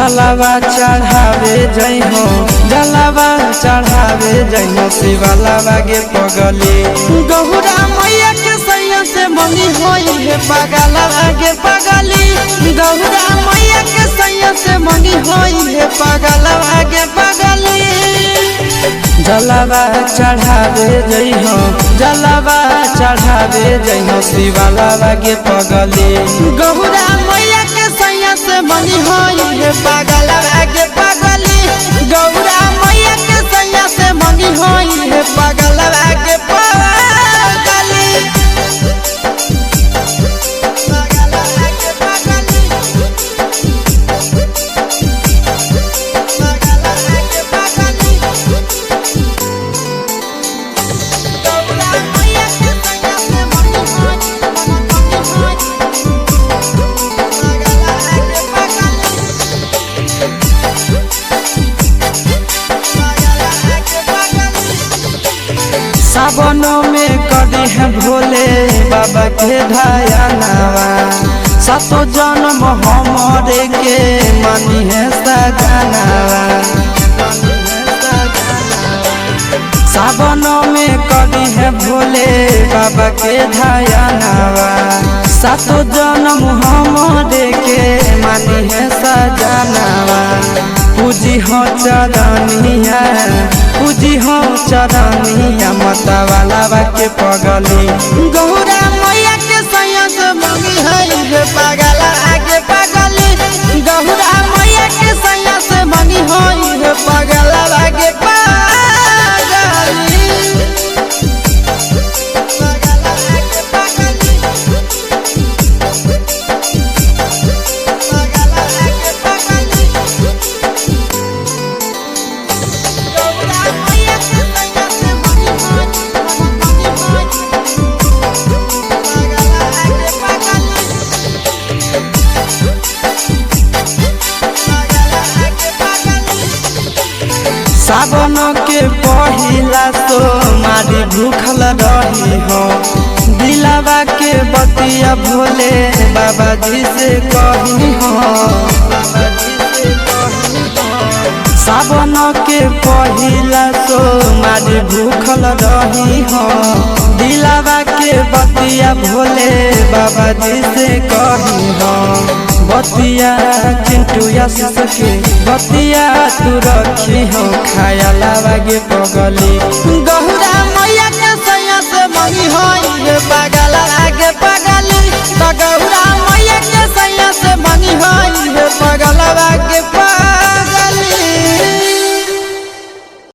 जलावा चढ़ावे जई हो जलावा चढ़ावे जई हो शिवलावा गे पगली गौरा मैया के सैया से मंगी होई है पगलावा गे पगली गौरा मैया के सैया से मंगी होई है पगलावा गे पगली जलावा चढ़ावे जई हो जलावा चढ़ावे जई हो शिवलावा गे पगली गौरा मैया के सैया से मंगी होई है पगलावा गे पगली गौरा मैया के सैया से मंगी होई है पगलावा गे पगली सावनों में कदी है भोले बाबा के ढायानावा सातो जन्म हमारे के मानी है सजनावा सावनों में कदी है भोले बाबा के ढायानावा सातो जन्म हमारे के मानी है सजनावा पूजी हो चरनिया पूजी हो चरनिया मतवालावा के पगली गौरा मैया के सैया से मंगी है पगला आगे पगली गौरा मैया के सैया से मंगी है पगला आगे पगली सावन के पहिला तो मारी भूखल रही हो दिलावा के बतिया भोले बाबा जी से कही हो सावन के पहिला तो मारी भूखल रही हो दिलावा के बतिया भोले बाबा जी से कही हो बतिया चिंटू या सके बतिया तू रखी हो खाया लावा गे पगली गौरा मैया के सैया से मंगी होई है